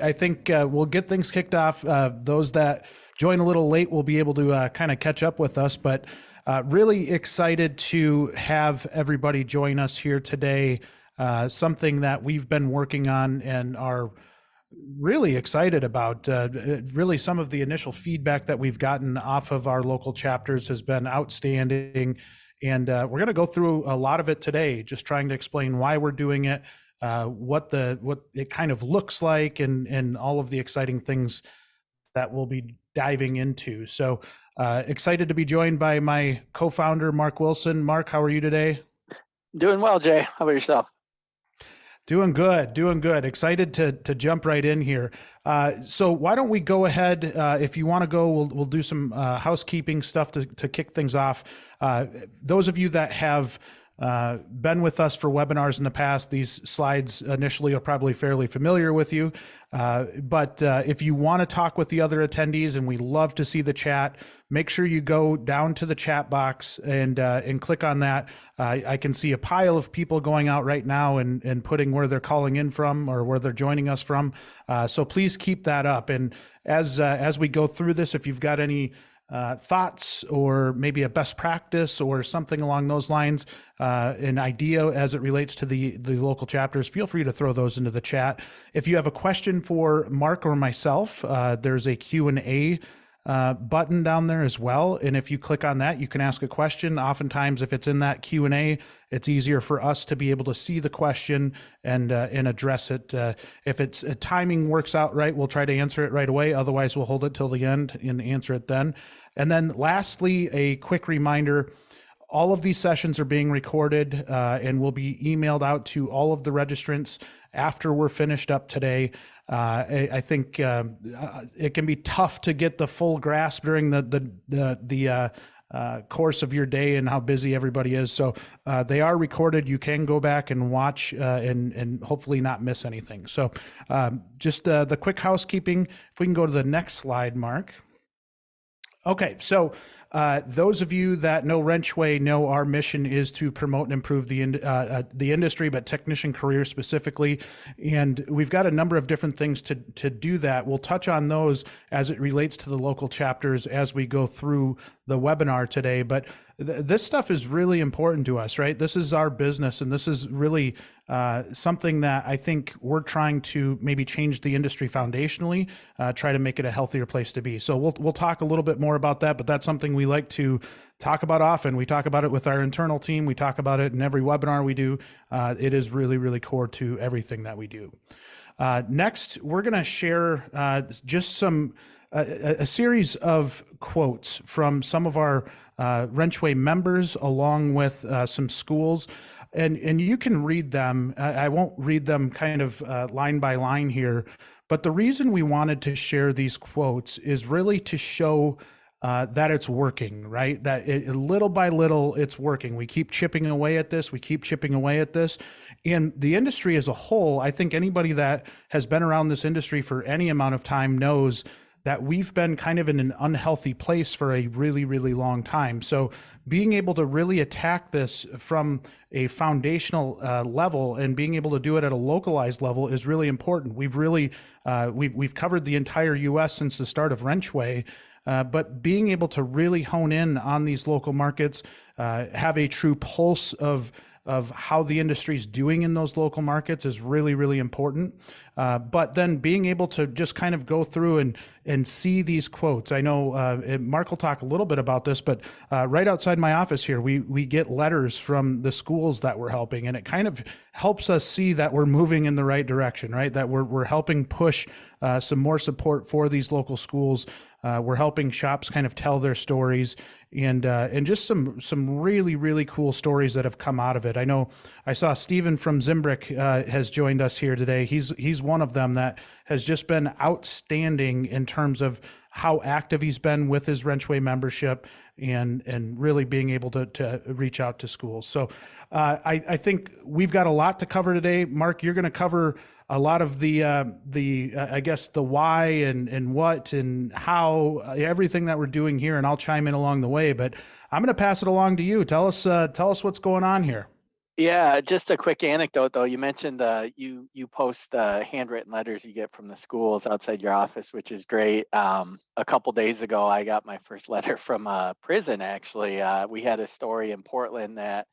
I think we'll get things kicked off. Those that join a little late will be able to kind of catch up with us, but really excited to have everybody join us here today. Something that we've been working on and are really excited about. Really, some of the initial feedback that we've gotten off of our local chapters has been outstanding. And we're going to go through a lot of it today, just trying to explain why we're doing it, what it kind of looks like, and all of the exciting things that we'll be diving into. So excited to be joined by my co-founder, Mark Wilson. Mark, how are you today? Doing well, Jay. How about yourself? Doing good, doing good. Excited to jump right in here. So why don't we go ahead? If you want to go, we'll do some housekeeping stuff to kick things off. Those of you that have been with us for webinars in the past, these slides initially are probably fairly familiar with you. But if you want to talk with the other attendees, and we love to see the chat, make sure you go down to the chat box and click on that. I can see a pile of people going out right now and putting where they're calling in from or where they're joining us from. So please keep that up. And as we go through this, if you've got any thoughts or maybe a best practice or something along those lines, an idea as it relates to the local chapters, feel free to throw those into the chat. If you have a question for Mark or myself, there's a Q&A button down there as well. And if you click on that, you can ask a question. Oftentimes, if it's in that Q&A, it's easier for us to be able to see the question and address it. If it's timing works out right, we'll try to answer it right away. Otherwise, we'll hold it till the end and answer it then. And then lastly, a quick reminder, all of these sessions are being recorded and will be emailed out to all of the registrants after we're finished up today. I think it can be tough to get the full grasp during the course of your day and how busy everybody is. So they are recorded. You can go back and watch and hopefully not miss anything. So just the quick housekeeping. If we can go to the next slide, Mark. Okay, so those of you that know WrenchWay know our mission is to promote and improve the industry, but technician career specifically. And we've got a number of different things to do that. We'll touch on those as it relates to the local chapters as we go through the webinar today. But this stuff is really important to us, right? This is our business, and this is really something that I think we're trying to maybe change the industry foundationally, try to make it a healthier place to be. So we'll talk a little bit more about that, but that's something we like to talk about often. We talk about it with our internal team. We talk about it in every webinar we do. It is really, really core to everything that we do. Next, we're going to share just a series of quotes from some of our WrenchWay members along with some schools. And you can read them. I won't read them kind of line by line here, but the reason we wanted to share these quotes is really to show that it's working, right? That little by little, it's working. We keep chipping away at this. We keep chipping away at this. And the industry as a whole, I think anybody that has been around this industry for any amount of time knows that we've been kind of in an unhealthy place for a really, really long time. So being able to really attack this from a foundational level and being able to do it at a localized level is really important. We've really, we've covered the entire US since the start of WrenchWay, but being able to really hone in on these local markets, have a true pulse of how the industry is doing in those local markets is really, really important. But then being able to just kind of go through and see these quotes. I know Mark will talk a little bit about this, but right outside my office here, we get letters from the schools that we're helping, and it kind of helps us see that we're moving in the right direction, right? That we're helping push some more support for these local schools. We're helping shops kind of tell their stories, and just some really, really cool stories that have come out of it. I know I saw Stephen from Zimbrick has joined us here today. He's one of them that has just been outstanding in terms of how active he's been with his WrenchWay membership and really being able to reach out to schools. So I think we've got a lot to cover today. Mark, you're going to cover a lot of the I guess the why and what and how, everything that we're doing here, and I'll chime in along the way. But I'm going to pass it along to you. Tell us what's going on here. Yeah, just a quick anecdote though. You mentioned you post the handwritten letters you get from the schools outside your office, which is great. A couple days ago, I got my first letter from a prison. Actually, we had a story in Portland that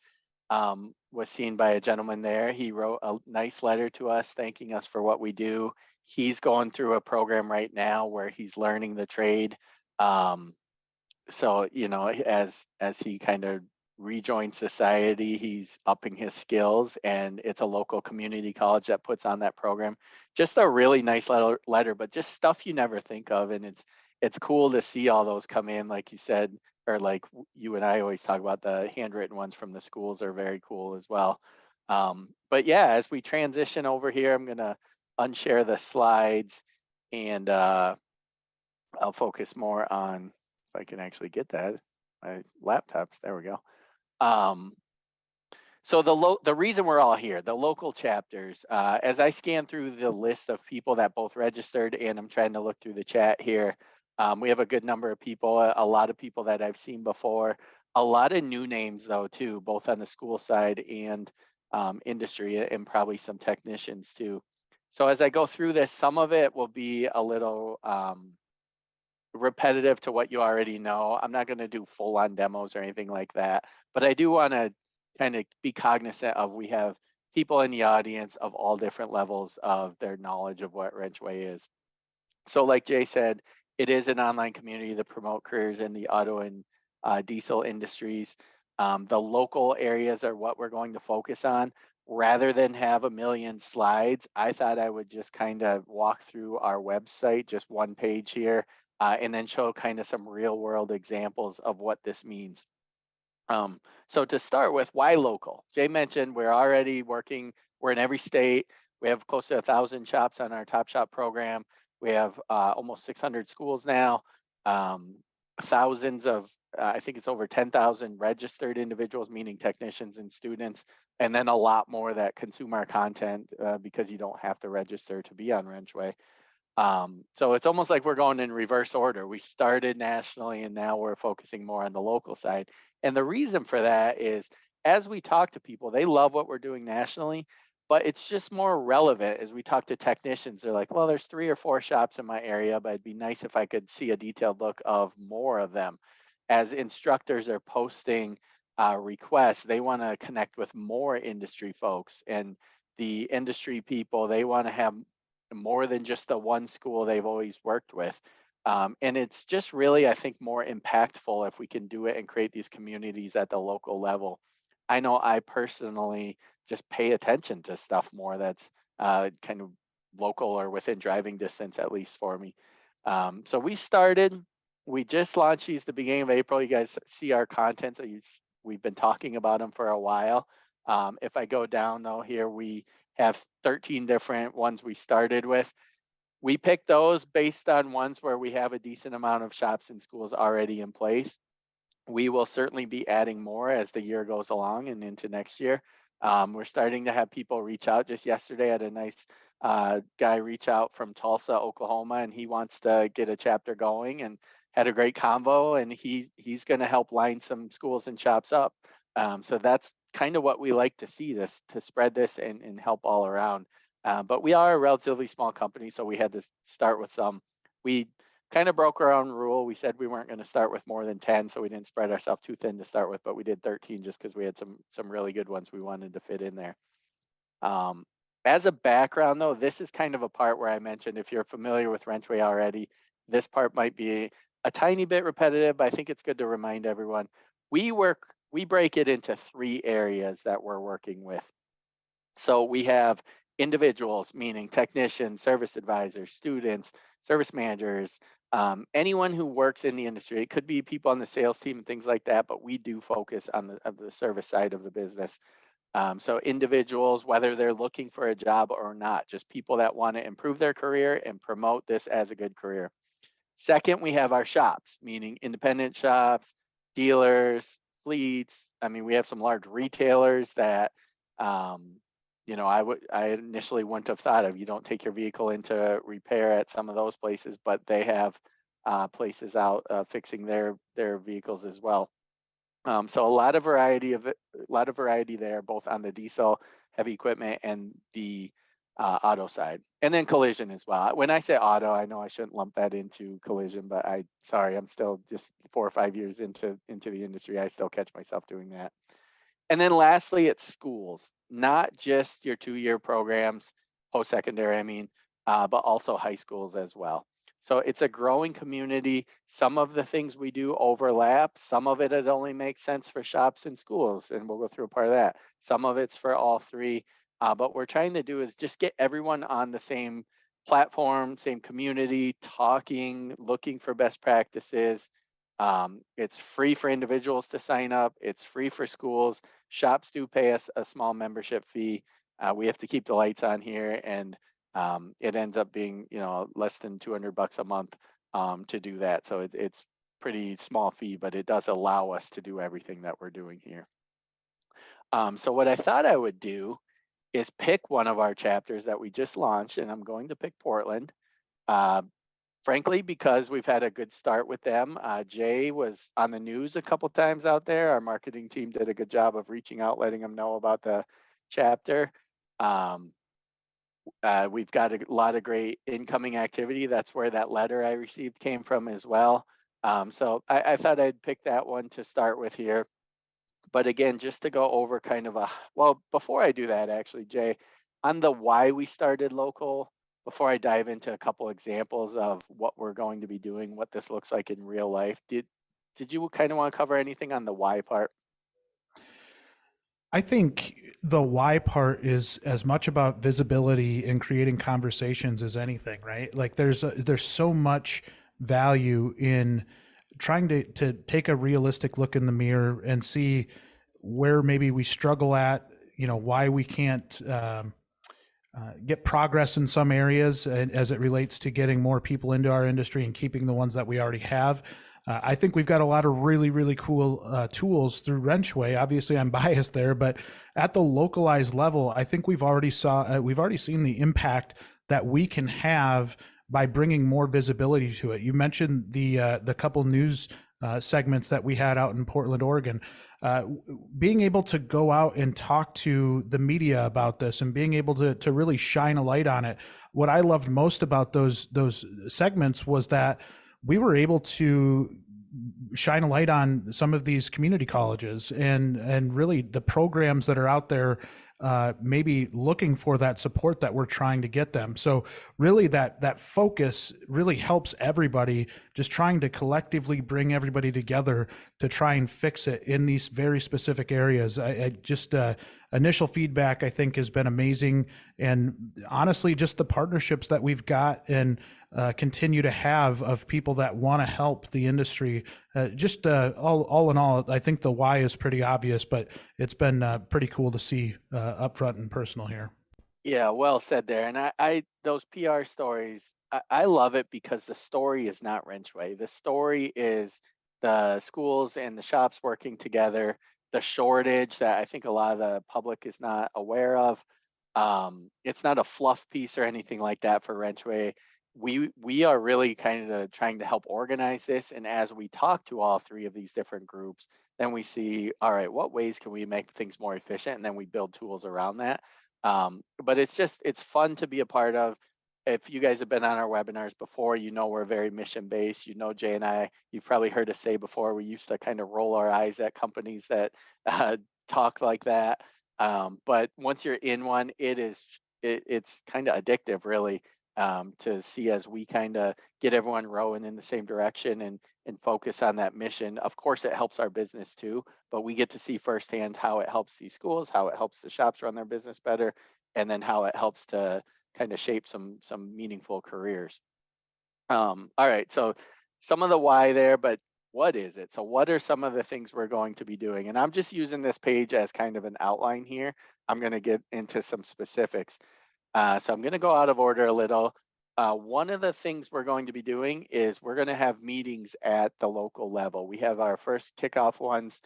was seen by a gentleman there. He wrote a nice letter to us thanking us for what we do. He's going through a program right now where he's learning the trade. Um, so as he kind of rejoins society, he's upping his skills, and it's a local community college that puts on that program. Just a really nice letter, but just stuff you never think of. And it's cool to see all those come in, like you said, or like you and I always talk about, the handwritten ones from the schools are very cool as well. But yeah, as we transition over here, I'm gonna unshare the slides, and I'll focus more on, if I can actually get that, my laptops, there we go. So the reason we're all here, the local chapters, as I scan through the list of people that both registered, and I'm trying to look through the chat here, we have a good number of people, a lot of people that I've seen before, a lot of new names though too, both on the school side and industry, and probably some technicians too. So as I go through this, some of it will be a little repetitive to what you already know. I'm not going to do full on demos or anything like that, but I do want to kind of be cognizant of, we have people in the audience of all different levels of their knowledge of what WrenchWay is. So like Jay said, it is an online community to promote careers in the auto and diesel industries. The local areas are what we're going to focus on. Rather than have a million slides, I thought I would just kind of walk through our website, just one page here, and then show kind of some real world examples of what this means. So to start with, why local? Jay mentioned we're already working, we're in every state. We have close to 1,000 shops on our Top Shop program. We have almost 600 schools now, thousands of, I think it's over 10,000 registered individuals, meaning technicians and students, and then a lot more that consume our content because you don't have to register to be on WrenchWay. So it's almost like we're going in reverse order. We started nationally, and now we're focusing more on the local side. And the reason for that is, as we talk to people, they love what we're doing nationally, but it's just more relevant as we talk to technicians. They're like, well, there's 3 or 4 shops in my area, but it'd be nice if I could see a detailed look of more of them. As instructors are posting requests, they want to connect with more industry folks, and the industry people, they want to have more than just the one school they've always worked with. And it's just really, I think, more impactful if we can do it and create these communities at the local level. I know I personally just pay attention to stuff more that's kind of local or within driving distance, at least for me. So we just launched these the beginning of April. You guys see our content, so we've been talking about them for a while. If I go down though, here we have 13 different ones we started with. We picked those based on ones where we have a decent amount of shops and schools already in place. We will certainly be adding more as the year goes along and into next year. We're starting to have people reach out. Just yesterday, I had a nice guy reach out from Tulsa, Oklahoma, and he wants to get a chapter going, and had a great convo, and he's going to help line some schools and shops up. So that's kind of what we like to see, this to spread this and help all around. But we are a relatively small company, so we had to start with some. We kind of broke our own rule. We said we weren't going to start with more than 10, so we didn't spread ourselves too thin to start with, but we did 13 just because we had some really good ones we wanted to fit in there. As a background though, this is kind of a part where I mentioned, if you're familiar with WrenchWay already, this part might be a tiny bit repetitive, but I think it's good to remind everyone. We break it into 3 areas that we're working with. So we have individuals, meaning technicians, service advisors, students, service managers, anyone who works in the industry. It could be people on the sales team and things like that, but we do focus on the service side of the business. So individuals, whether they're looking for a job or not, just people that want to improve their career and promote this as a good career. Second, we have our shops, meaning independent shops, dealers, fleets. I mean, we have some large retailers that, I initially wouldn't have thought of. You don't take your vehicle into repair at some of those places, but they have places out fixing their vehicles as well. So a lot of variety there, both on the diesel, heavy equipment, and the auto side, and then collision as well. When I say auto, I know I shouldn't lump that into collision, but sorry, I'm still just 4 or 5 years into the industry. I still catch myself doing that. And then lastly, it's schools, not just your 2-year programs, post-secondary, I mean, but also high schools as well. So it's a growing community. Some of the things we do overlap. Some of it only makes sense for shops and schools, and we'll go through a part of that. Some of it's for all three. But what we're trying to do is just get everyone on the same platform, same community, talking, looking for best practices. It's free for individuals to sign up. It's free for schools. Shops do pay us a small membership fee. We have to keep the lights on here, and it ends up being, less than $200 a month to do that. So it's pretty small fee, but it does allow us to do everything that we're doing here. So what I thought I would do is pick one of our chapters that we just launched, and I'm going to pick Portland. Frankly, because we've had a good start with them. Jay was on the news a couple times out there. Our marketing team did a good job of reaching out, letting them know about the chapter. We've got a lot of great incoming activity. That's where that letter I received came from as well. So I thought I'd pick that one to start with here. But again, just to go over kind of before I do that, actually, Jay, on the why we started local, before I dive into a couple examples of what we're going to be doing, what this looks like in real life, did you kind of want to cover anything on the why part? I think the why part is as much about visibility and creating conversations as anything, right? Like there's so much value in trying to take a realistic look in the mirror and see where maybe we struggle at, why we can't get progress in some areas as it relates to getting more people into our industry and keeping the ones that we already have. I think we've got a lot of really, really cool tools through WrenchWay. Obviously, I'm biased there, but at the localized level, I think we've already seen the impact that we can have by bringing more visibility to it. You mentioned the couple news segments that we had out in Portland, Oregon. Being able to go out and talk to the media about this and being able to really shine a light on it. What I loved most about those segments was that we were able to shine a light on some of these community colleges and really the programs that are out there, maybe looking for that support that we're trying to get them. So really that focus really helps everybody, just trying to collectively bring everybody together to try and fix it in these very specific areas. I just initial feedback I think has been amazing, and honestly just the partnerships that we've got and continue to have of people that want to help the industry. All in all, I think the why is pretty obvious, but it's been pretty cool to see up front and personal here. Yeah, well said there. And I those PR stories, I love it because the story is not WrenchWay. The story is the schools and the shops working together, the shortage that I think a lot of the public is not aware of. It's not a fluff piece or anything like that for WrenchWay. We are really kind of trying to help organize this. And as we talk to all three of these different groups, then we see, all right, what ways can we make things more efficient? And then we build tools around that. But it's fun to be a part of. If you guys have been on our webinars before, we're very mission based. Jay and I, you've probably heard us say before, we used to kind of roll our eyes at companies that talk like that. But once you're in one, it's kind of addictive, really, to see as we kind of get everyone rowing in the same direction and focus on that mission. Of course, it helps our business too, but we get to see firsthand how it helps these schools, how it helps the shops run their business better, and then how it helps to kind of shape some meaningful careers. All right, so some of the why there, but what is it? So what are some of the things we're going to be doing? And I'm just using this page as kind of an outline here. I'm going to get into some specifics. So I'm going to go out of order a little. One of the things we're going to be doing is we're going to have meetings at the local level. We have our first kickoff ones.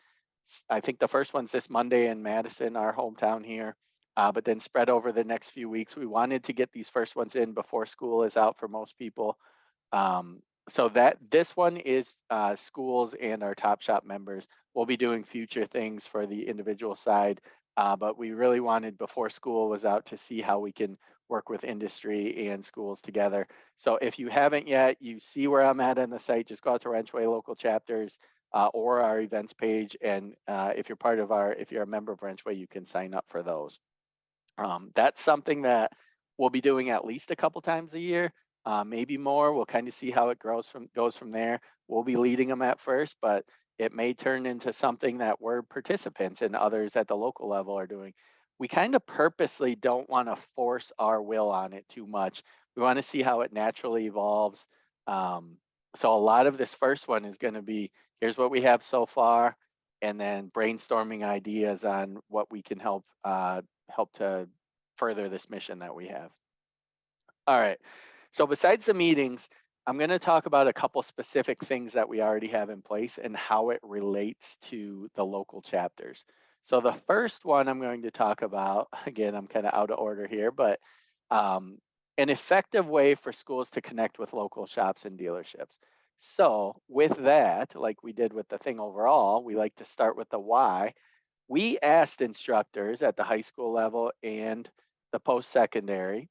I think the first one's this Monday in Madison, our hometown here, but then spread over the next few weeks. We wanted to get these first ones in before school is out for most people. So that this one is schools and our Top Shop members. we'll be doing future things for the individual side. But we really wanted before school was out to see how we can work with industry and schools together. So if you haven't yet, you see where I'm at on the site, just go out to WrenchWay Local Chapters or our events page. And if you're a member of WrenchWay, you can sign up for those. That's something that we'll be doing at least a couple times a year, maybe more. We'll kind of see how it goes from there. We'll be leading them at first, but it may turn into something that we're participants and others at the local level are doing. We kind of purposely don't want to force our will on it too much. We want to see how it naturally evolves. So a lot of this first one is going to be, here's what we have so far, and then brainstorming ideas on what we can help to further this mission that we have. All right. So besides the meetings, I'm going to talk about a couple specific things that we already have in place and how it relates to the local chapters. So the first one I'm going to talk about, again, I'm kind of out of order here, but an effective way for schools to connect with local shops and dealerships. So with that, like we did with the thing overall, we like to start with the why. We asked instructors at the high school level and the post-secondary,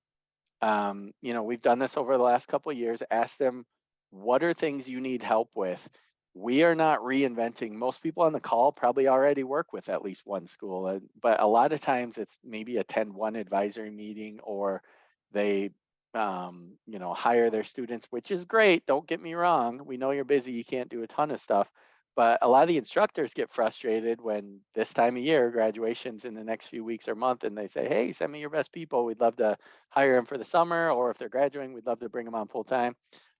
we've done this over the last couple of years, ask them, what are things you need help with? We are not reinventing. Most people on the call probably already work with at least one school, but a lot of times it's maybe attend one advisory meeting or they hire their students, which is great. Don't get me wrong. We know you're busy. You can't do a ton of stuff. But a lot of the instructors get frustrated when this time of year, graduation's in the next few weeks or month, and they say, hey, send me your best people. We'd love to hire them for the summer, or if they're graduating, we'd love to bring them on full time.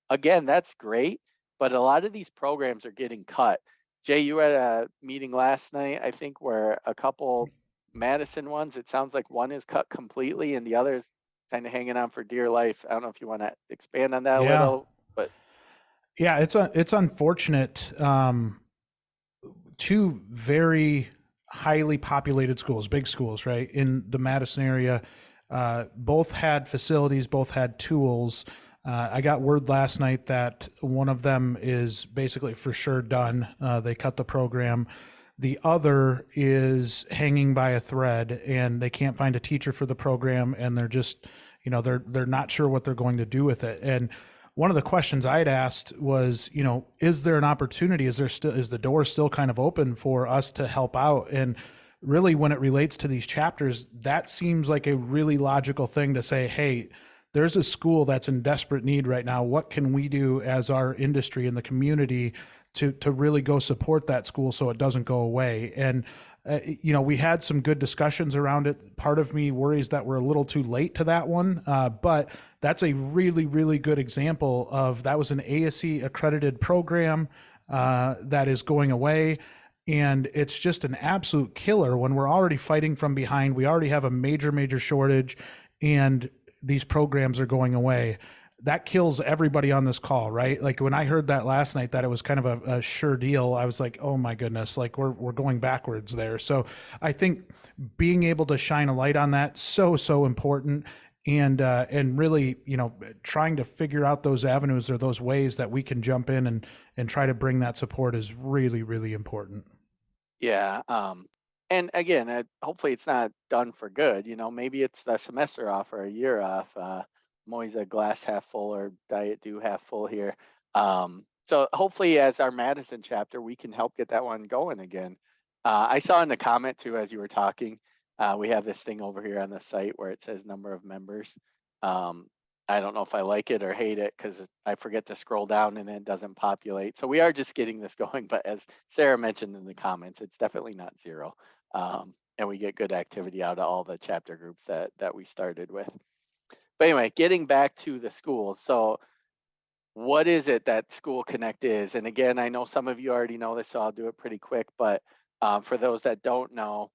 Again, that's great, but a lot of these programs are getting cut. Jay, you were at a meeting last night, I think, where a couple Madison ones, it sounds like one is cut completely and the other's kind of hanging on for dear life. I don't know if you want to expand on that a Yeah. little, but Yeah, it's unfortunate. Two very highly populated schools, big schools, right, in the Madison area, both had facilities, both had tools. I got word last night that one of them is basically for sure done. They cut the program. The other is hanging by a thread, and they can't find a teacher for the program, and they're just, they're not sure what they're going to do with it. And one of the questions I'd asked was, is there an opportunity? Is the door still kind of open for us to help out? And really, when it relates to these chapters, that seems like a really logical thing to say, hey, there's a school that's in desperate need right now. What can we do as our industry in the community to really go support that school so it doesn't go away? And we had some good discussions around it. Part of me worries that we're a little too late to that one, but that's a really, really good example of that was an ASE accredited program that is going away. And it's just an absolute killer when we're already fighting from behind. We already have a major, major shortage, and these programs are going away. That kills everybody on this call, right? Like when I heard that last night, that it was kind of a sure deal, I was like, oh my goodness, like we're going backwards there. So I think being able to shine a light on that, so important. And really, trying to figure out those avenues or those ways that we can jump in and try to bring that support is really, really important. yeah. And again, hopefully it's not done for good. Maybe it's a semester off or a year off. I'm always a glass half full or diet dew half full here. So hopefully, as our Madison chapter, we can help get that one going again. I saw in the comment too, as you were talking, we have this thing over here on the site where it says number of members. I don't know if I like it or hate it because I forget to scroll down and it doesn't populate. So we are just getting this going. But as Sarah mentioned in the comments, it's definitely not zero. And we get good activity out of all the chapter groups that we started with. But anyway, getting back to the schools. So what is it that School Connect is? And again, I know some of you already know this, so I'll do it pretty quick. But for those that don't know,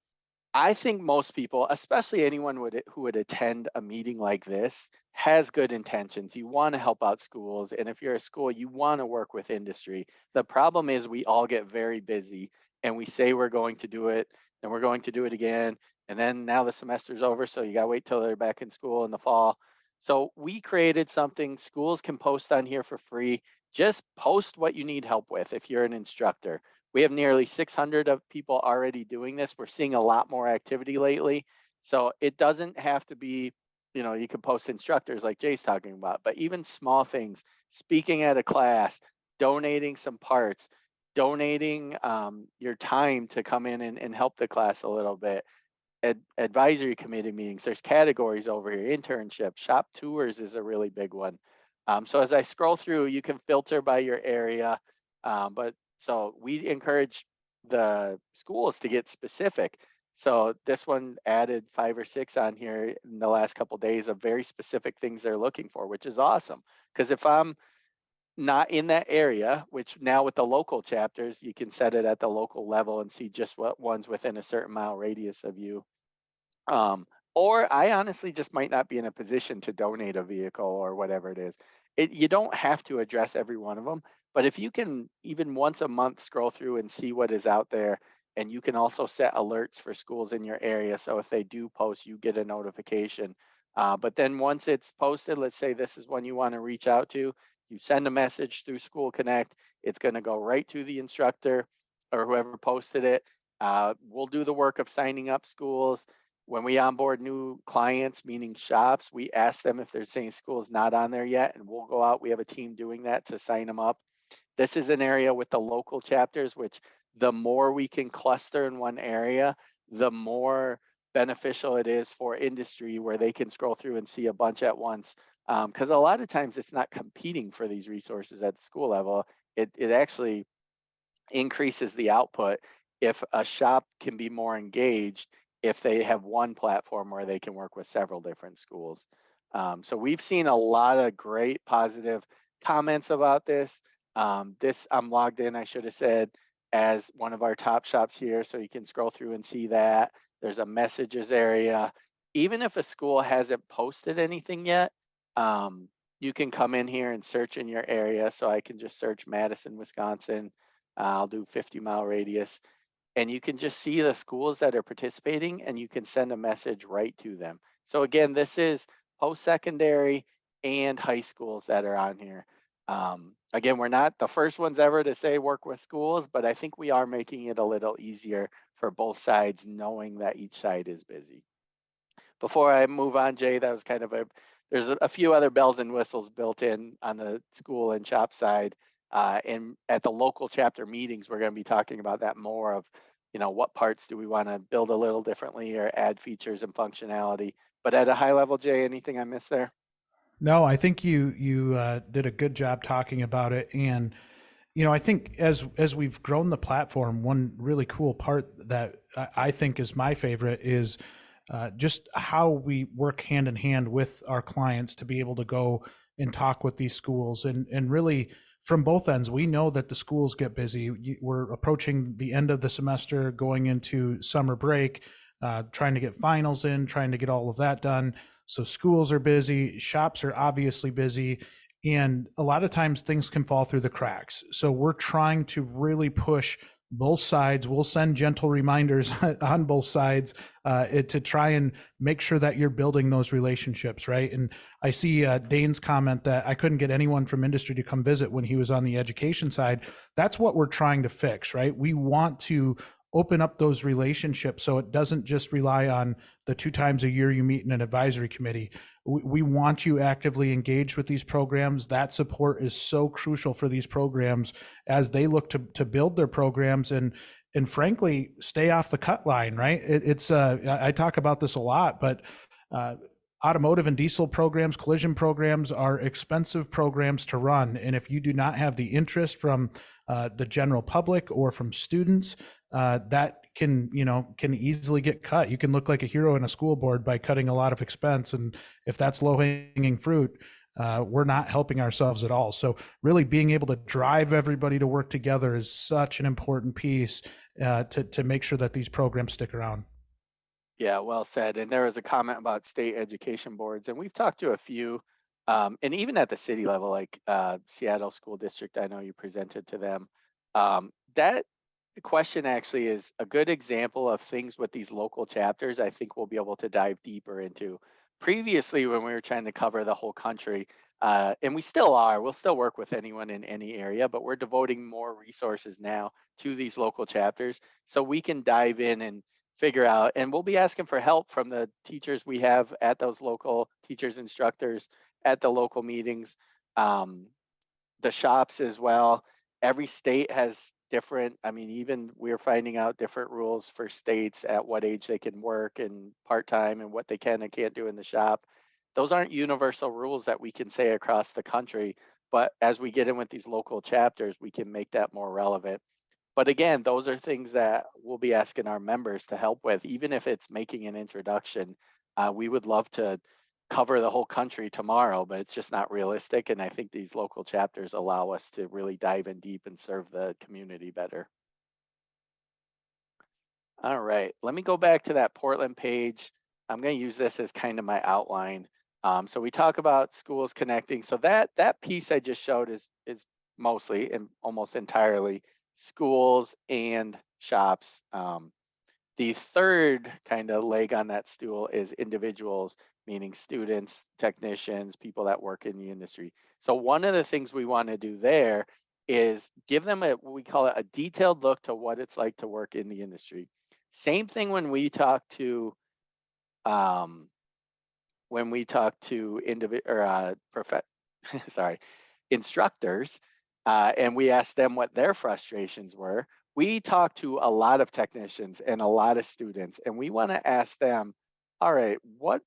I think most people, especially anyone who would attend a meeting like this, has good intentions. You want to help out schools. And if you're a school, you want to work with industry. The problem is we all get very busy and we say we're going to do it and we're going to do it again. And then now the semester's over, so you got to wait till they're back in school in the fall. So we created something schools can post on here for free. Just post what you need help with if you're an instructor. We have nearly 600 of people already doing this. We're seeing a lot more activity lately. So it doesn't have to be, you can post instructors like Jay's talking about, but even small things, speaking at a class, donating some parts, donating your time to come in and help the class a little bit. Advisory committee meetings, there's categories over here, internships, shop tours is a really big one. So as I scroll through, you can filter by your area, but so we encourage the schools to get specific. So this one added 5 or 6 on here in the last couple of days of very specific things they're looking for, which is awesome. Because if I'm not in that area, which now with the local chapters, you can set it at the local level and see just what ones within a certain mile radius of you. Or I honestly just might not be in a position to donate a vehicle or whatever it is. You don't have to address every one of them, but if you can even once a month scroll through and see what is out there, and you can also set alerts for schools in your area. So if they do post, you get a notification. But then once it's posted, let's say this is one you want to reach out to, you send a message through School Connect. It's going to go right to the instructor or whoever posted it. We'll do the work of signing up schools. When we onboard new clients, meaning shops, we ask them if there's any schools not on there yet, and we'll go out. We have a team doing that to sign them up. This is an area with the local chapters, which the more we can cluster in one area, the more beneficial it is for industry where they can scroll through and see a bunch at once. Because a lot of times it's not competing for these resources at the school level. It actually increases the output if a shop can be more engaged if they have one platform where they can work with several different schools. So we've seen a lot of great positive comments about this. I'm logged in, I should have said, as one of our top shops here, so you can scroll through and see that. There's a messages area. Even if a school hasn't posted anything yet, you can come in here and search in your area. So I can just search Madison, Wisconsin. I'll do 50-mile radius. And you can just see the schools that are participating and you can send a message right to them. So again, this is post-secondary and high schools that are on here. Again, we're not the first ones ever to say work with schools, but I think we are making it a little easier for both sides, knowing that each side is busy. Before I move on, Jay, that was kind of there's a few other bells and whistles built in on the school and shop side. And at the local chapter meetings, we're going to be talking about that more of, what parts do we want to build a little differently or add features and functionality. But at a high level, Jay, anything I missed there? No, I think you did a good job talking about it, and I think as we've grown the platform, one really cool part that I think is my favorite is just how we work hand in hand with our clients to be able to go and talk with these schools, and really from both ends. We know that the schools get busy. We're approaching the end of the semester, going into summer break, trying to get finals in, trying to get all of that done. So schools are busy, shops are obviously busy, and a lot of times things can fall through the cracks. So we're trying to really push both sides. We'll send gentle reminders on both sides to try and make sure that you're building those relationships, right? And I see Dane's comment that I couldn't get anyone from industry to come visit when he was on the education side. That's what we're trying to fix, right? We want to open up those relationships so it doesn't just rely on the 2 times a year you meet in an advisory committee. We want you actively engaged with these programs. That support is so crucial for these programs as they look to build their programs and frankly stay off the cut line, right? I talk about this a lot, but automotive and diesel programs, collision programs are expensive programs to run. And if you do not have the interest from the general public or from students, that can easily get cut. You can look like a hero in a school board by cutting a lot of expense. And if that's low hanging fruit, we're not helping ourselves at all. So really being able to drive everybody to work together is such an important piece to make sure that these programs stick around. Yeah, well said. And there was a comment about state education boards, and we've talked to a few, and even at the city level, like Seattle School District, I know you presented to them. That question actually is a good example of things with these local chapters I think we'll be able to dive deeper into. Previously, when we were trying to cover the whole country, And we still are. We'll still work with anyone in any area, but we're devoting more resources now to these local chapters so we can dive in and figure out. And we'll be asking for help from the teachers we have at those local teachers, instructors at the local meetings, the shops as well. Every state has different, I mean, even we're finding out different rules for states at what age they can work and part-time and what they can and can't do in the shop. Those aren't universal rules that we can say across the country, but as we get in with these local chapters, we can make that more relevant. But again, those are things that we'll be asking our members to help with, even if it's making an introduction. We would love to cover the whole country tomorrow, but it's just not realistic. And I think these local chapters allow us to really dive in deep and serve the community better. All right, let me go back to that Portland page. I'm going to use this as kind of my outline. So we talk about schools connecting. So that piece I just showed is mostly and almost entirely schools and shops. The third kind of leg on that stool is individuals, meaning students, technicians, people that work in the industry. So one of the things we want to do there is give them we call it a detailed look to what it's like to work in the industry. Same thing when we talk to um, sorry, instructors, and we asked them what their frustrations were. We talk to a lot of technicians and a lot of students, and we want to ask them, all right, what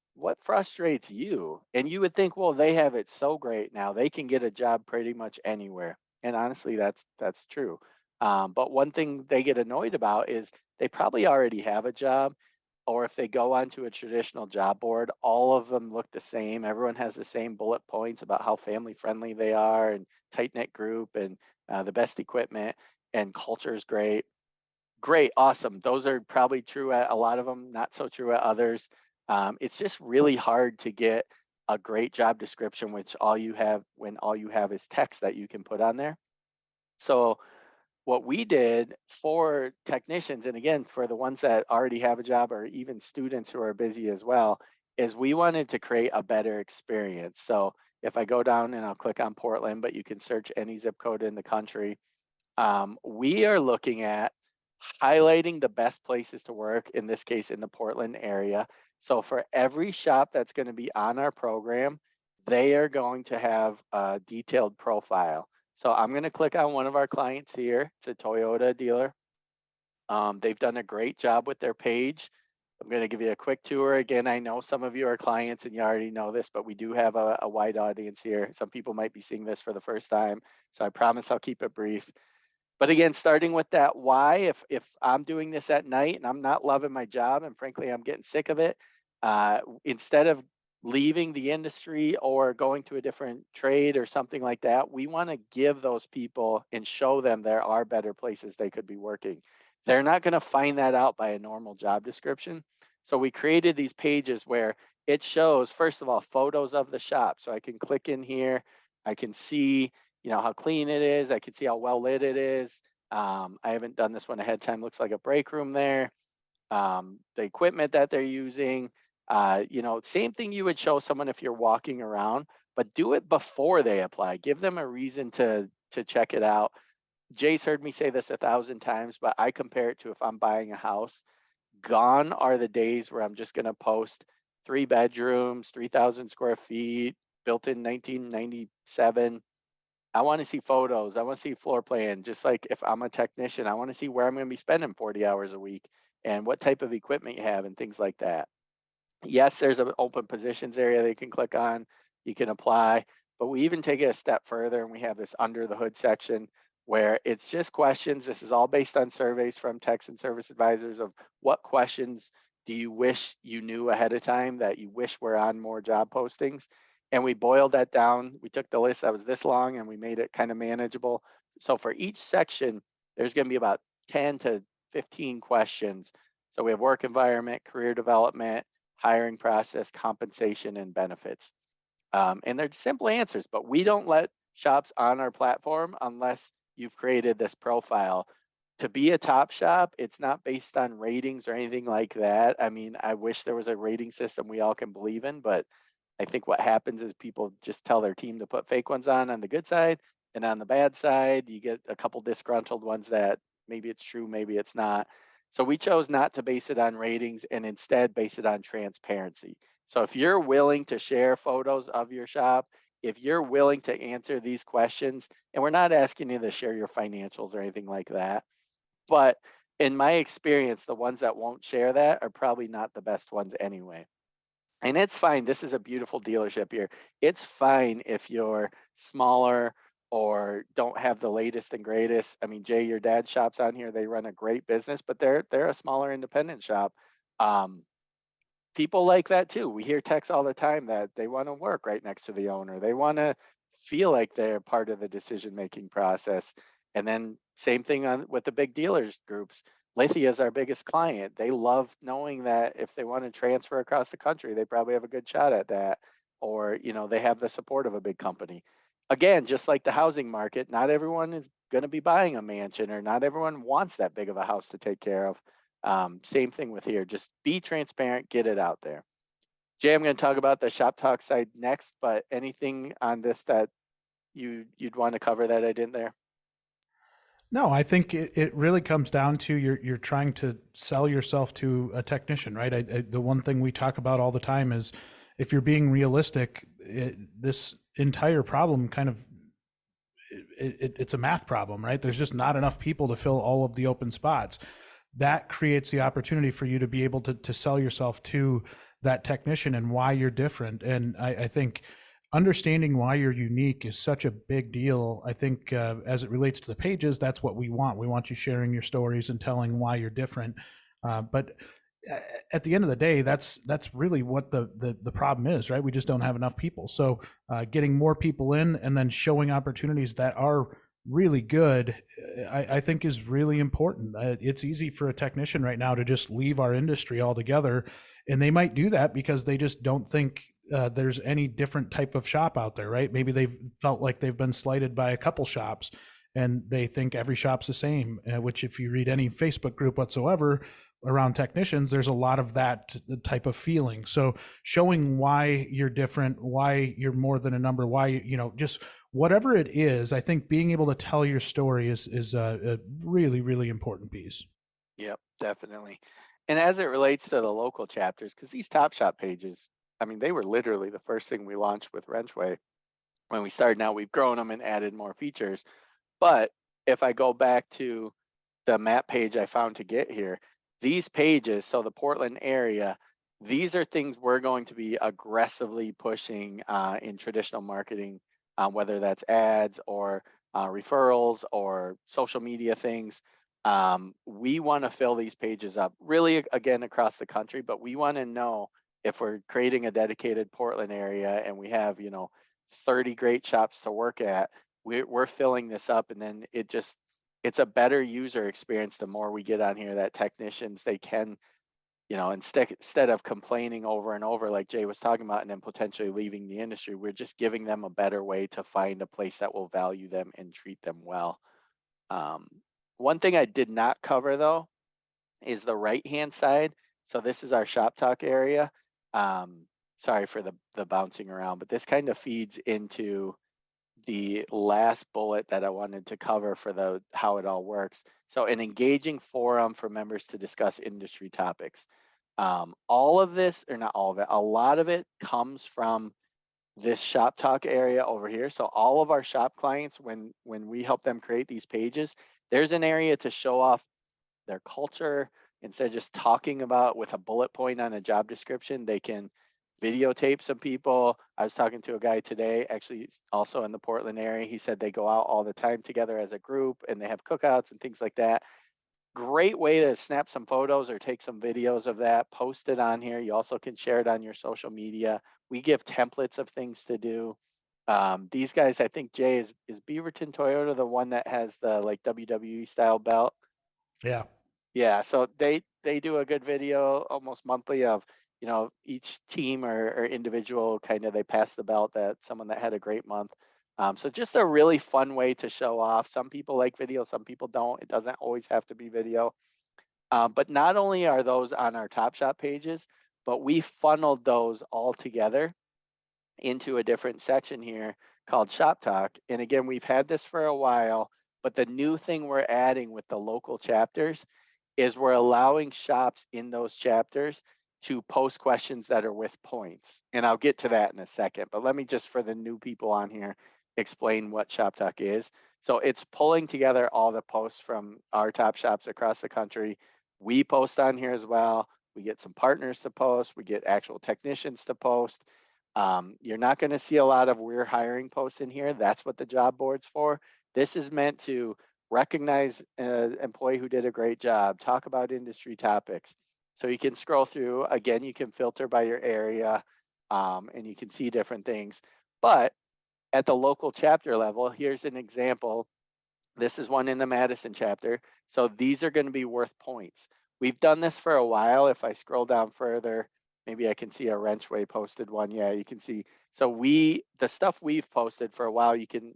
frustrates you? And you would think, well, they have it so great now. They can get a job pretty much anywhere. And honestly, that's true. But one thing they get annoyed about is they probably already have a job, or if they go onto a traditional job board, all of them look the same. Everyone has the same bullet points about how family friendly they are and tight knit group and the best equipment and culture is great. Great, awesome. Those are probably true at a lot of them, not so true at others. It's just really hard to get a great job description, which all you have is text that you can put on there. So what we did for technicians, and again, for the ones that already have a job or even students who are busy as well, is we wanted to create a better experience. So if I go down and I'll click on Portland, but you can search any zip code in the country, we are looking at highlighting the best places to work, in this case, in the Portland area. So for every shop that's going to be on our program, they are going to have a detailed profile. So I'm going to click on one of our clients here. It's a Toyota dealer. They've done a great job with their page. I'm going to give you a quick tour. Again, I know some of you are clients and you already know this, but we do have a wide audience here. Some people might be seeing this for the first time. So I promise I'll keep it brief. But again, starting with that why, if I'm doing this at night and I'm not loving my job and frankly, I'm getting sick of it, instead of leaving the industry or going to a different trade or something like that, we want to give those people and show them there are better places they could be working. They're not going to find that out by a normal job description. So we created these pages where it shows, first of all, photos of the shop. So I can click in here, I can see how clean it is. I can see how well lit it is. I haven't done this one ahead of time. Looks like a break room there. The equipment that they're using. Same thing you would show someone if you're walking around, but do it before they apply. Give them a reason to check it out. Jay's heard me say this 1,000 times, but I compare it to if I'm buying a house. Gone are the days where I'm just going to post 3 bedrooms, 3,000 square feet, built in 1997. I want to see photos. I want to see floor plan. Just like if I'm a technician, I want to see where I'm going to be spending 40 hours a week and what type of equipment you have and things like that. Yes, there's an open positions area that you can click on. You can apply, but we even take it a step further and we have this under the hood section where it's just questions. This is all based on surveys from techs and service advisors of what questions do you wish you knew ahead of time that you wish were on more job postings. And we boiled that down. We took the list that was this long and we made it kind of manageable. So for each section, there's going to be about 10 to 15 questions. So we have work environment, career development, hiring process, compensation, and benefits. And they're simple answers, but we don't let shops on our platform unless you've created this profile. To be a top shop, it's not based on ratings or anything like that. I mean, I wish there was a rating system we all can believe in, but I think what happens is people just tell their team to put fake ones on the good side, and on the bad side, you get a couple disgruntled ones that maybe it's true, maybe it's not. So we chose not to base it on ratings and instead base it on transparency. So if you're willing to share photos of your shop, if you're willing to answer these questions, and we're not asking you to share your financials or anything like that, but in my experience, the ones that won't share that are probably not the best ones anyway. And it's fine. This is a beautiful dealership here. It's fine if you're smaller or don't have the latest and greatest. I mean, Jay, your dad shops on here. They run a great business, but they're a smaller independent shop. Um, People like that too. We hear texts all the time that they want to work right next to the owner. They want to feel like they're part of the decision making process. And then same thing on with the big dealers groups. Lacey is our biggest client. They love knowing that if they want to transfer across the country, they probably have a good shot at that. Or, they have the support of a big company. Again, just like the housing market, not everyone is going to be buying a mansion, or not everyone wants that big of a house to take care of. Same thing with here. Just be transparent, get it out there. Jay, I'm going to talk about the shop talk side next, but anything on this that you'd want to cover that I didn't there? No, I think it really comes down to you're trying to sell yourself to a technician, right? The one thing we talk about all the time is if you're being realistic, this entire problem kind of it's a math problem, right? There's just not enough people to fill all of the open spots. That creates the opportunity for you to be able to sell yourself to that technician and why you're different. And I think understanding why you're unique is such a big deal. I think as it relates to the pages, that's what we want. We want you sharing your stories and telling why you're different. But at the end of the day, that's really what the problem is, right? We just don't have enough people. So getting more people in and then showing opportunities that are really good, I think is really important. It's easy for a technician right now to just leave our industry altogether, and they might do that because they just don't think there's any different type of shop out there, right? Maybe they've felt like they've been slighted by a couple shops and they think every shop's the same, which if you read any Facebook group whatsoever around technicians, there's a lot of that type of feeling. So showing why you're different, why you're more than a number, why, just whatever it is, I think being able to tell your story is a really, really important piece. Yep, definitely. And as it relates to the local chapters, because these Top Shop pages, I mean, they were literally the first thing we launched with WrenchWay. When we started, now we've grown them and added more features. But if I go back to the map page I found to get here, these pages, so the Portland area, these are things we're going to be aggressively pushing in traditional marketing, whether that's ads or referrals or social media things. We want to fill these pages up really, again, across the country, but we want to know if we're creating a dedicated Portland area and we have, 30 great shops to work at, we're filling this up, and then it's a better user experience the more we get on here that technicians, they can, instead of complaining over and over like Jay was talking about and then potentially leaving the industry, we're just giving them a better way to find a place that will value them and treat them well. One thing I did not cover though is the right hand side. So this is our shop talk area. Sorry for the bouncing around, but this kind of feeds into the last bullet that I wanted to cover for how it all works. So an engaging forum for members to discuss industry topics. All of this, or not all of it, a lot of it comes from this shop talk area over here. So all of our shop clients, when we help them create these pages, there's an area to show off their culture. Instead of just talking about with a bullet point on a job description, they can videotape some people. I was talking to a guy today, actually also in the Portland area. He said they go out all the time together as a group and they have cookouts and things like that. Great way to snap some photos or take some videos of that, post it on here. You also can share it on your social media. We give templates of things to do. These guys, I think Jay is Beaverton Toyota the one that has the like WWE style belt. Yeah. Yeah, so they do a good video almost monthly of, each team or individual kind of they pass the belt that someone that had a great month. So just a really fun way to show off. Some people like video, some people don't. It doesn't always have to be video. But not only are those on our Top Shop pages, but we funneled those all together into a different section here called Shop Talk. And again, we've had this for a while, but the new thing we're adding with the local chapters is we're allowing shops in those chapters to post questions that are with points. And I'll get to that in a second, but let me just, for the new people on here, explain what Shop Talk is. So it's pulling together all the posts from our top shops across the country. We post on here as well. We get some partners to post. We get actual technicians to post. You're not going to see a lot of "we're hiring" posts in here. That's what the job board's for. This is meant to recognize an employee who did a great job, talk about industry topics. So you can scroll through. Again, you can filter by your area, and you can see different things. But at the local chapter level, here's an example. This is one in the Madison chapter. So these are going to be worth points. We've done this for a while. If I scroll down further, maybe I can see a WrenchWay posted one. Yeah, you can see. So the stuff we've posted for a while, you can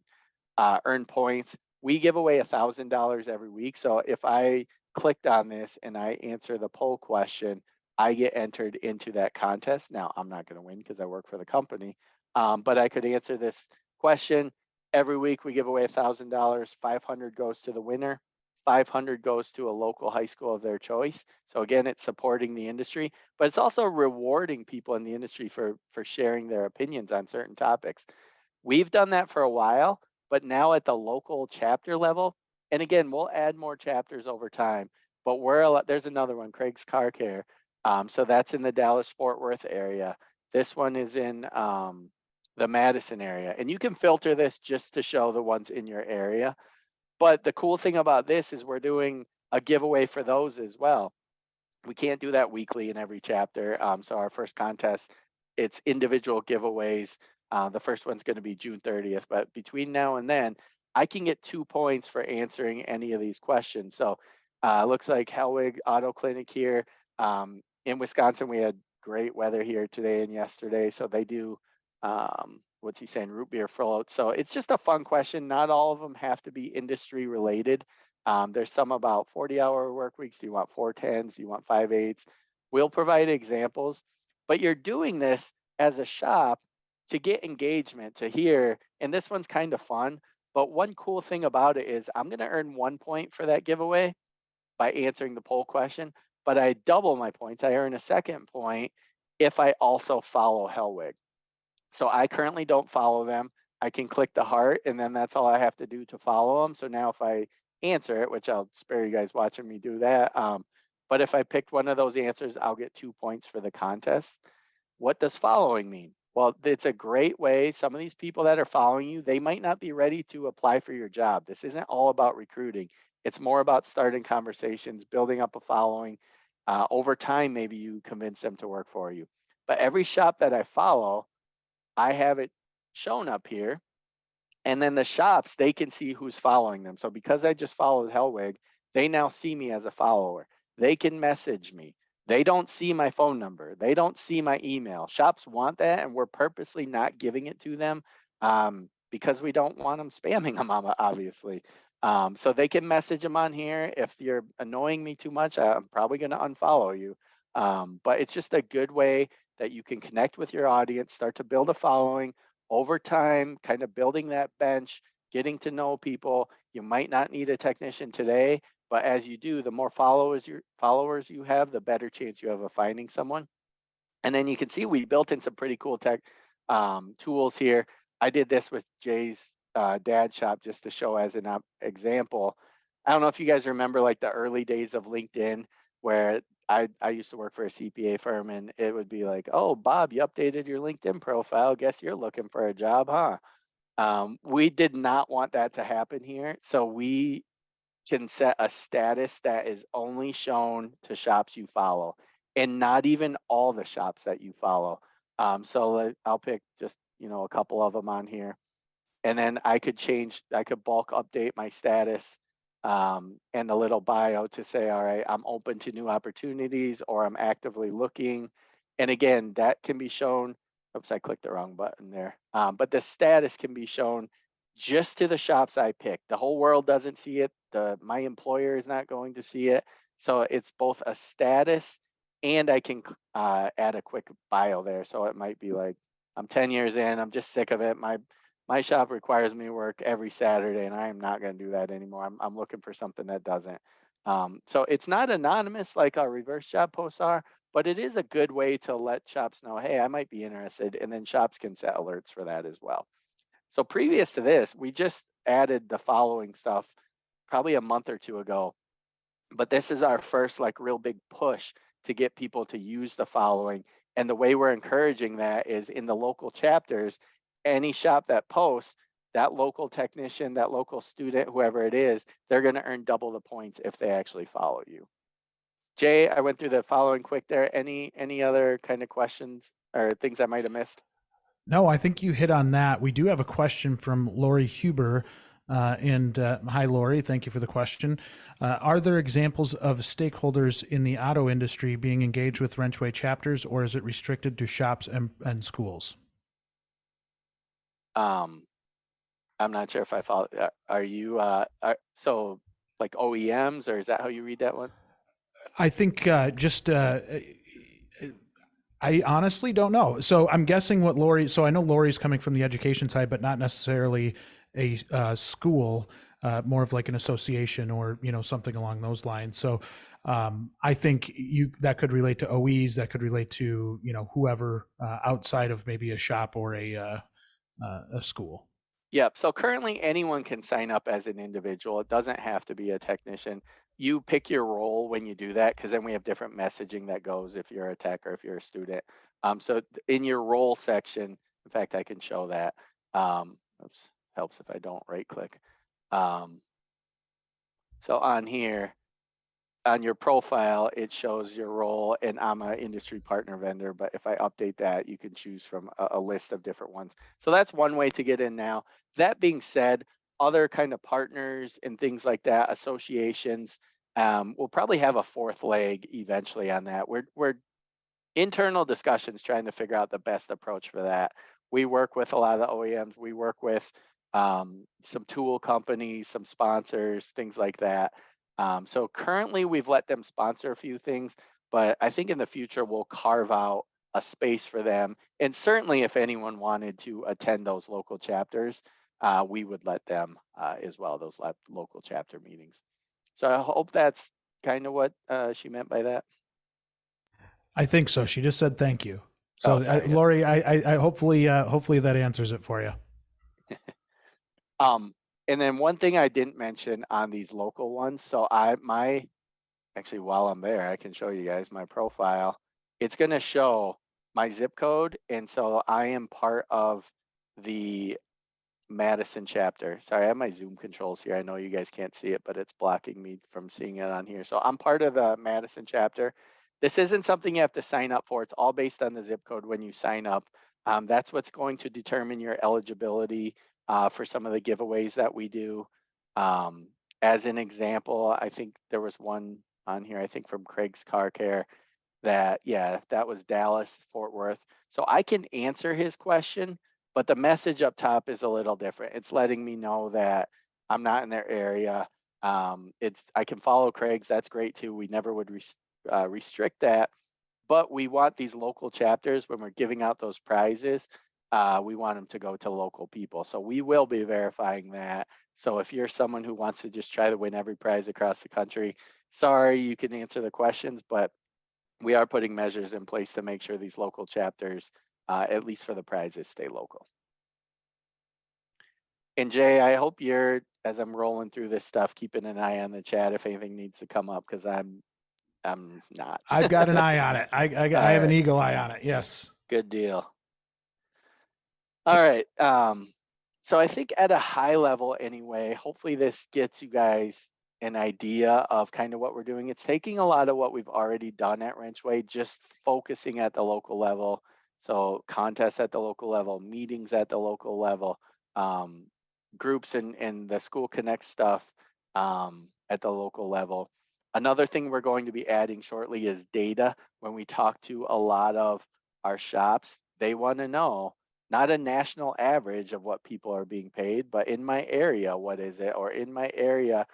earn points. We give away $1,000 every week. So if I clicked on this and I answer the poll question, I get entered into that contest. Now, I'm not going to win because I work for the company, but I could answer this question. Every week we give away $1,000. 500 goes to the winner. 500 goes to a local high school of their choice. So again, it's supporting the industry, but it's also rewarding people in the industry for sharing their opinions on certain topics. We've done that for a while, but now at the local chapter level, and again, we'll add more chapters over time, but there's another one, Craig's Car Care. So that's in the Dallas-Fort Worth area. This one is in the Madison area. And you can filter this just to show the ones in your area. But the cool thing about this is we're doing a giveaway for those as well. We can't do that weekly in every chapter. So our first contest, it's individual giveaways. The first one's going to be June 30th, but between now and then, I can get 2 points for answering any of these questions. So looks like Hellwig Auto Clinic here in Wisconsin. We had great weather here today and yesterday. So they do, what's he saying, root beer float. So it's just a fun question. Not all of them have to be industry related. There's some about 40-hour work weeks. Do you want 410s? Do you want 5/8s? We'll provide examples, but you're doing this as a shop to get engagement, to hear, and this one's kind of fun. But one cool thing about it is I'm going to earn 1 point for that giveaway by answering the poll question, but I double my points. I earn a second point if I also follow Hellwig. So I currently don't follow them. I can click the heart, and then that's all I have to do to follow them. So now if I answer it, which I'll spare you guys watching me do that, but if I picked one of those answers, I'll get 2 points for the contest. What does following mean? Well, it's a great way. Some of these people that are following you, they might not be ready to apply for your job. This isn't all about recruiting. It's more about starting conversations, building up a following. Over time, maybe you convince them to work for you. But every shop that I follow, I have it shown up here. And then the shops, they can see who's following them. So because I just followed Hellwig, they now see me as a follower. They can message me. They don't see my phone number. They don't see my email. Shops want that, and we're purposely not giving it to them because we don't want them spamming them, obviously. So they can message them on here. If you're annoying me too much, I'm probably going to unfollow you. But it's just a good way that you can connect with your audience, start to build a following over time, kind of building that bench, getting to know people. You might not need a technician today, but as you do, the more followers you have, the better chance you have of finding someone. And then you can see we built in some pretty cool tech tools here. I did this with Jay's dad shop just to show as an example. I don't know if you guys remember like the early days of LinkedIn where I used to work for a CPA firm, and it would be like, oh, Bob, you updated your LinkedIn profile. Guess you're looking for a job, huh? We did not want that to happen here. So we can set a status that is only shown to shops you follow, and not even all the shops that you follow. So I'll pick just, a couple of them on here. And then I could bulk update my status and a little bio to say, all right, I'm open to new opportunities, or I'm actively looking. And again, that can be shown. Oops, I clicked the wrong button there. But the status can be shown just to the shops I picked. The whole world doesn't see it. My employer is not going to see it. So it's both a status, and I can add a quick bio there. So it might be like, I'm 10 years in. I'm just sick of it. My shop requires me to work every Saturday, and I am not going to do that anymore. I'm looking for something that doesn't. So it's not anonymous like our reverse job posts are, but it is a good way to let shops know, hey, I might be interested, and then shops can set alerts for that as well. So previous to this, we just added the following stuff probably a month or two ago, but this is our first like real big push to get people to use the following. And the way we're encouraging that is in the local chapters, any shop that posts, that local technician, that local student, whoever it is, they're going to earn double the points if they actually follow you. Jay, I went through the following quick there. Any other kind of questions or things I might have missed? No, I think you hit on that. We do have a question from Lori Huber. Hi, Lori. Thank you for the question. Are there examples of stakeholders in the auto industry being engaged with WrenchWay chapters, or is it restricted to shops and schools? I'm not sure if I follow. Are you so like OEMs, or is that how you read that one? I think I honestly don't know. So I'm guessing what Lori. So I know Lori's coming from the education side, but not necessarily a school. More of like an association or something along those lines. So I think that could relate to OEs. That could relate to whoever outside of maybe a shop or a school. Yep. So currently anyone can sign up as an individual. It doesn't have to be a technician. You pick your role when you do that, because then we have different messaging that goes if you're a tech or if you're a student. So in your role section, in fact, I can show that. Oops, helps if I don't right click. So on here, on your profile, it shows your role, and I'm an industry partner vendor, but if I update that, you can choose from a list of different ones. So that's one way to get in now. That being said, other kind of partners and things like that, associations, we'll probably have a fourth leg eventually on that. We're internal discussions trying to figure out the best approach for that. We work with a lot of the OEMs. We work with some tool companies, some sponsors, things like that. So currently we've let them sponsor a few things, but I think in the future we'll carve out a space for them. And certainly if anyone wanted to attend those local chapters, we would let them as well, those local chapter meetings. So I hope that's kind of what she meant by that. I think so. She just said thank you. Oh, So, sorry. Lori, I hopefully that answers it for you. And then one thing I didn't mention on these local ones. So actually, while I'm there, I can show you guys my profile. It's going to show my zip code. And so I am part of the Madison chapter. Sorry, I have my Zoom controls here. I know you guys can't see it, but it's blocking me from seeing it on here. So I'm part of the Madison chapter. This isn't something you have to sign up for. It's all based on the zip code when you sign up. That's what's going to determine your eligibility for some of the giveaways that we do. As an example, I think there was one on here, I think from Craig's Car Care, that was Dallas, Fort Worth. So I can answer his question, but the message up top is a little different. It's letting me know that I'm not in their area. I can follow Craig's. That's great too. We never would restrict that, but we want these local chapters when we're giving out those prizes. We want them to go to local people. So we will be verifying that. So if you're someone who wants to just try to win every prize across the country, sorry, you can answer the questions, but we are putting measures in place to make sure these local chapters, at least for the prizes, stay local. And Jay, I hope you're, as I'm rolling through this stuff, keeping an eye on the chat if anything needs to come up, because I'm not. I've got an eye on it. I have an eagle eye on it. Yes. Good deal. All right. So I think at a high level anyway, hopefully this gets you guys an idea of kind of what we're doing. It's taking a lot of what we've already done at WrenchWay, just focusing at the local level. So contests at the local level, meetings at the local level, groups and the School Connect stuff at the local level. Another thing we're going to be adding shortly is data. When we talk to a lot of our shops, they want to know not a national average of what people are being paid, but in my area, what is it? Or in my area,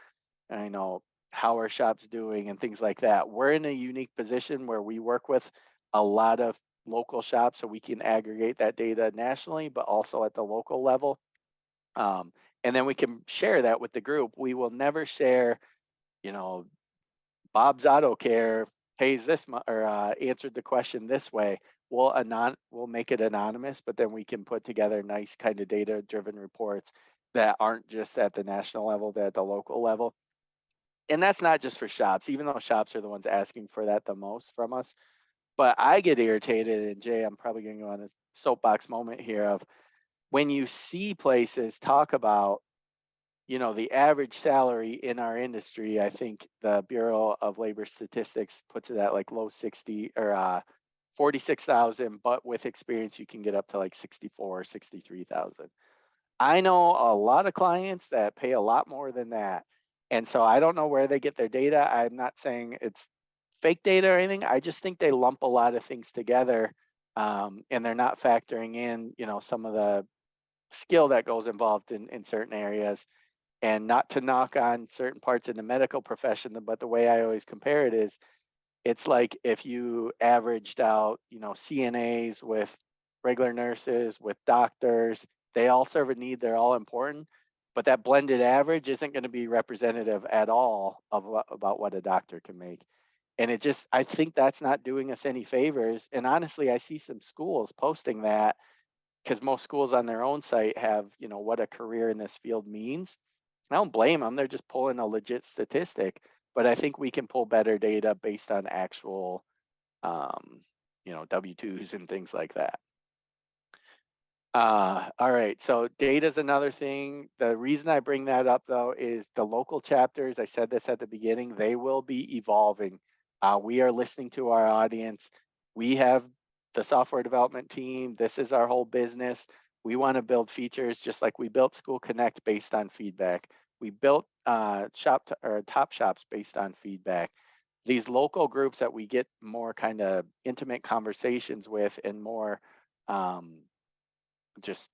I know how are shops doing and things like that. We're in a unique position where we work with a lot of local shops so we can aggregate that data nationally, but also at the local level. And then we can share that with the group. We will never share, you know, Bob's Auto Care pays this or answered the question this way. We'll make it anonymous, but then we can put together nice kind of data-driven reports that aren't just at the national level, they're at the local level. And that's not just for shops, even though shops are the ones asking for that the most from us. But I get irritated, and Jay, I'm probably going to go on a soapbox moment here of when you see places talk about, you know, the average salary in our industry. I think the Bureau of Labor Statistics puts it at like low 60 or 46,000, but with experience, you can get up to like 64 or 63,000. I know a lot of clients that pay a lot more than that. And so I don't know where they get their data. I'm not saying it's fake data or anything. I just think they lump a lot of things together, and they're not factoring in, you know, some of the skill that goes involved in certain areas. And not to knock on certain parts in the medical profession, but the way I always compare it is, it's like if you averaged out, you know, CNAs with regular nurses, with doctors, they all serve a need, they're all important, but that blended average isn't going to be representative at all of about what a doctor can make. And it just, I think that's not doing us any favors. And honestly, I see some schools posting that because most schools on their own site have, you know, what a career in this field means. I don't blame them. They're just pulling a legit statistic, but I think we can pull better data based on actual, you know, W-2s and things like that. All right, so data is another thing. The reason I bring that up though is the local chapters, I said this at the beginning, they will be evolving. We are listening to our audience. We have the software development team. This is our whole business. We want to build features just like we built School Connect based on feedback. We built Top Shops based on feedback. These local groups that we get more kind of intimate conversations with and more just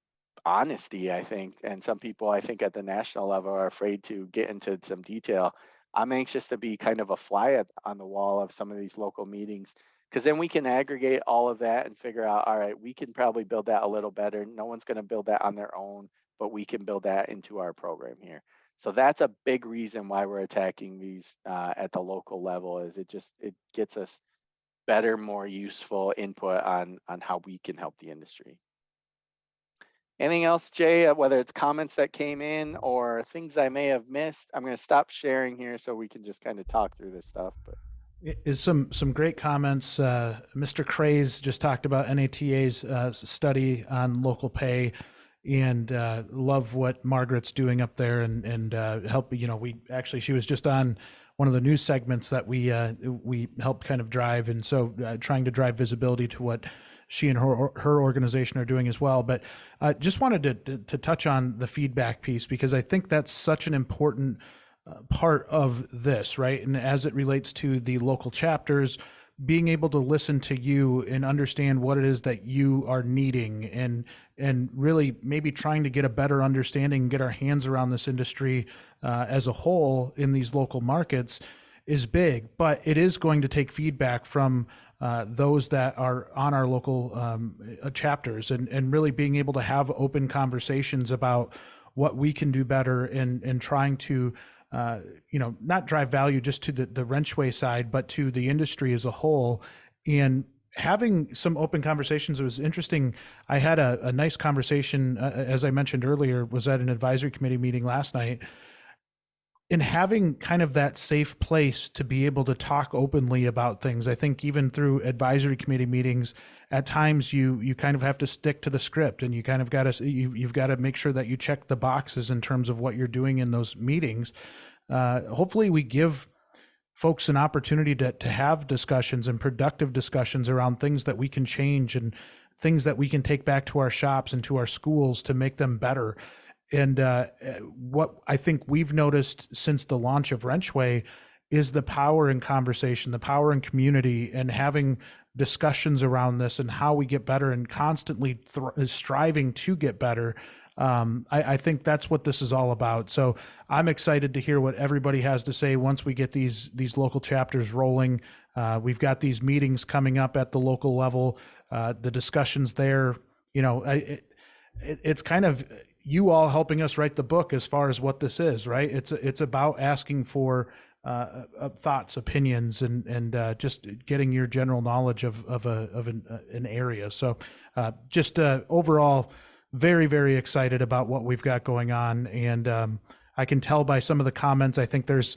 honesty, I think. And some people, I think, at the national level are afraid to get into some detail. I'm anxious to be kind of a fly on the wall of some of these local meetings, because then we can aggregate all of that and figure out, all right, we can probably build that a little better. No one's going to build that on their own, but we can build that into our program here. So that's a big reason why we're attacking these at the local level, is it gets us better, more useful input on how we can help the industry. Anything else, Jay, whether it's comments that came in or things I may have missed? I'm going to stop sharing here so we can just kind of talk through this stuff. But is some great comments. Mr. Craze just talked about NATA's study on local pay, and love what Margaret's doing up there and help. You know, she was just on one of the news segments that we helped kind of drive, and so trying to drive visibility to what she and her organization are doing as well. But just wanted to touch on the feedback piece, because I think that's such an important part of this, right? And as it relates to the local chapters, being able to listen to you and understand what it is that you are needing, and really maybe trying to get a better understanding, get our hands around this industry as a whole in these local markets is big. But it is going to take feedback from those that are on our local chapters, and really being able to have open conversations about what we can do better, and trying to not drive value just to the WrenchWay side, but to the industry as a whole. And having some open conversations. It was interesting. I had a nice conversation, as I mentioned earlier, was at an advisory committee meeting last night, and having kind of that safe place to be able to talk openly about things. I think even through advisory committee meetings, at times you kind of have to stick to the script, and you kind of got to, you've got to make sure that you check the boxes in terms of what you're doing in those meetings. Hopefully we give folks an opportunity to have discussions, and productive discussions around things that we can change, and things that we can take back to our shops and to our schools to make them better. And what I think we've noticed since the launch of WrenchWay is the power in conversation, the power in community, and having discussions around this and how we get better, and constantly striving to get better. I think that's what this is all about. So I'm excited to hear what everybody has to say once we get these local chapters rolling. We've got these meetings coming up at the local level, the discussions there. You know, it's kind of you all helping us write the book as far as what this is, right? It's about asking for thoughts, opinions, and just getting your general knowledge of an area. So just overall, very, very excited about what we've got going on. And I can tell by some of the comments, I think there's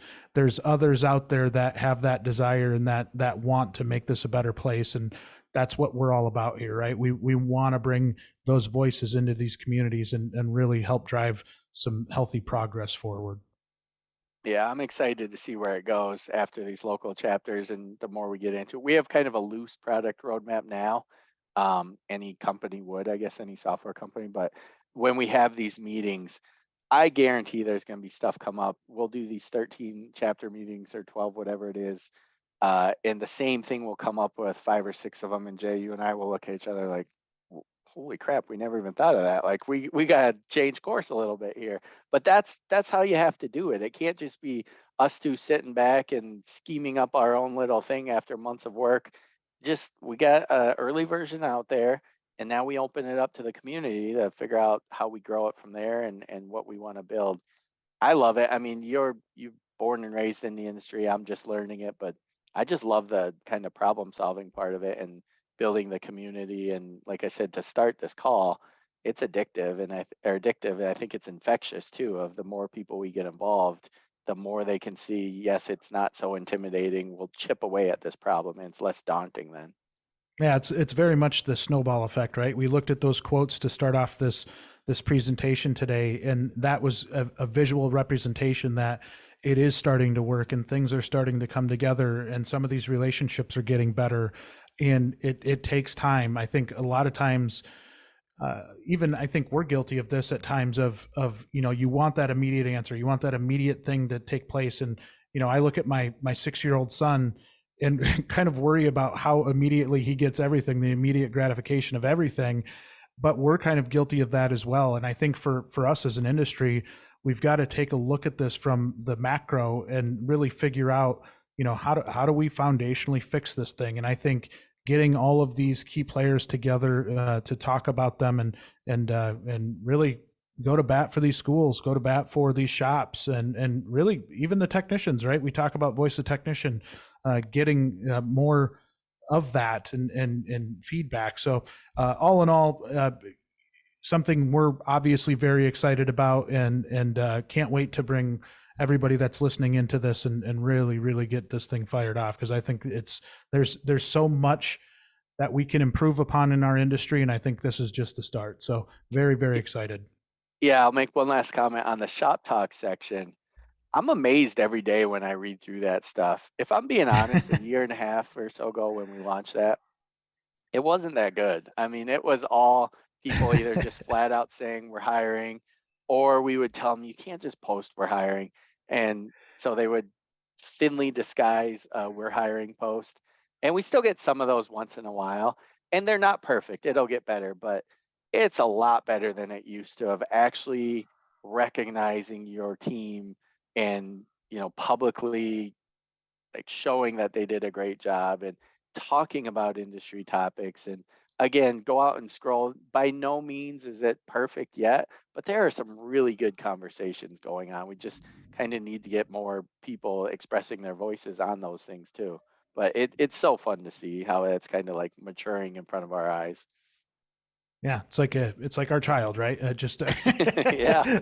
others out there that have that desire and that want to make this a better place. And that's what we're all about here, right? We want to bring those voices into these communities and really help drive some healthy progress forward. Yeah, I'm excited to see where it goes after these local chapters and the more we get into it. We have kind of a loose product roadmap now. Any company would, I guess, any software company. But when we have these meetings, I guarantee there's going to be stuff come up. We'll do these 13 chapter meetings or 12, whatever it is. And the same thing will come up with 5 or 6 of them. And Jay, you and I will look at each other like, holy crap, we never even thought of that. Like we got to change course a little bit here. But that's how you have to do it. It can't just be us two sitting back and scheming up our own little thing after months of work. Just we got an early version out there, and now we open it up to the community to figure out how we grow it from there and what we want to build. I love it. I mean, you born and raised in the industry. I'm just learning it, but I just love the kind of problem solving part of it and building the community. And like I said, to start this call, it's addictive and I think it's infectious too. Of the more people we get involved, the more they can see, yes, it's not so intimidating. We'll chip away at this problem, and it's less daunting then. Yeah, it's very much the snowball effect, right? We looked at those quotes to start off this presentation today, and that was a visual representation that it is starting to work and things are starting to come together, and some of these relationships are getting better. And it takes time. I think a lot of times, even I think we're guilty of this at times of you want that immediate answer, you want that immediate thing to take place, and I look at my 6-year-old son and kind of worry about how immediately he gets everything, the immediate gratification of everything. But we're kind of guilty of that as well. And I think for us as an industry, we've got to take a look at this from the macro and really figure out, how do we foundationally fix this thing? And I think getting all of these key players together to talk about them and really go to bat for these schools, go to bat for these shops, and really even the technicians, right? We talk about voice of technician, getting more of that and feedback. So all in all, something we're obviously very excited about and can't wait to bring everybody that's listening into this and really get this thing fired off, because I think there's so much that we can improve upon in our industry, and I think this is just the start. So very excited. Yeah, I'll make one last comment on the shop talk section. I'm amazed every day when I read through that stuff. If I'm being honest, a year and a half or so ago when we launched that, it wasn't that good. I mean, it was all people either just flat out saying we're hiring, or we would tell them you can't just post we're hiring. And so they would thinly disguise we're hiring post. And we still get some of those once in a while. And they're not perfect. It'll get better, but it's a lot better than it used to, of actually recognizing your team and publicly like showing that they did a great job and talking about industry topics. And again, go out and scroll. By no means is it perfect yet, but there are some really good conversations going on. We just kind of need to get more people expressing their voices on those things too. But it's so fun to see how it's kind of like maturing in front of our eyes. Yeah, it's like our child, right? Just Yeah.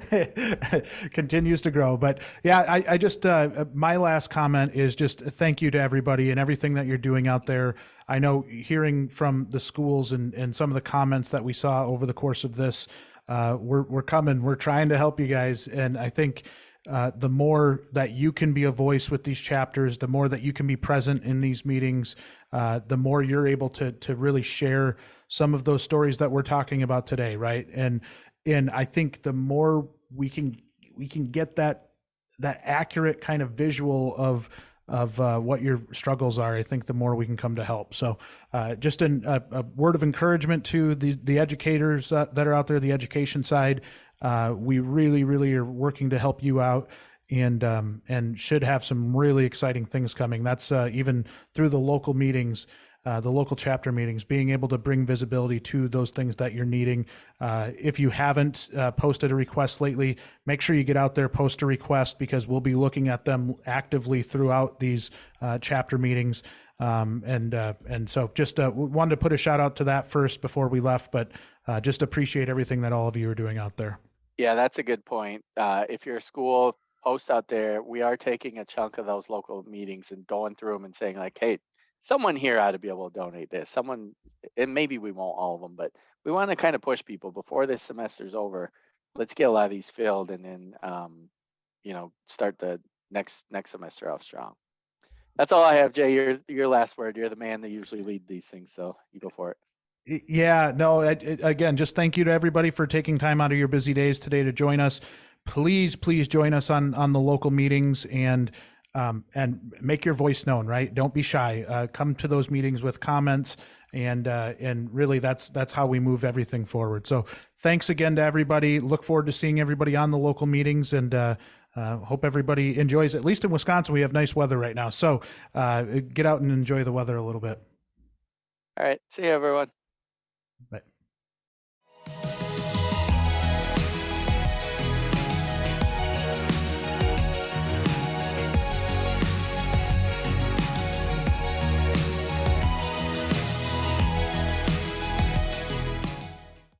continues to grow. But yeah, I just my last comment is just thank you to everybody and everything that you're doing out there. I know hearing from the schools and some of the comments that we saw over the course of this, we're coming. We're trying to help you guys, and I think the more that you can be a voice with these chapters, the more that you can be present in these meetings, the more you're able to really share some of those stories that we're talking about today, right? And I think the more we can get that accurate kind of visual what your struggles are, I think the more we can come to help. So just a word of encouragement to the educators that are out there, the education side. We really are working to help you out, and should have some really exciting things coming. That's even through the local meetings, the local chapter meetings, being able to bring visibility to those things that you're needing. If you haven't posted a request lately, make sure you get out there, post a request, because we'll be looking at them actively throughout these chapter meetings. And so just wanted to put a shout out to that first before we left, but just appreciate everything that all of you are doing out there. Yeah, that's a good point. If you're a school, post out there. We are taking a chunk of those local meetings and going through them and saying like, hey, someone here ought to be able to donate this. Someone, and maybe we won't all of them, but we want to kind of push people before this semester's over. Let's get a lot of these filled, and then start the next semester off strong. That's all I have, Jay. Your last word. You're the man that usually lead these things, so you go for it. Yeah, no, again, just thank you to everybody for taking time out of your busy days today to join us. Please join us on the local meetings, and make your voice known, right? Don't be shy. Come to those meetings with comments, and really that's how we move everything forward. So thanks again to everybody. Look forward to seeing everybody on the local meetings, and hope everybody enjoys. At least in Wisconsin, we have nice weather right now. So get out and enjoy the weather a little bit. All right. See you, everyone. Bye.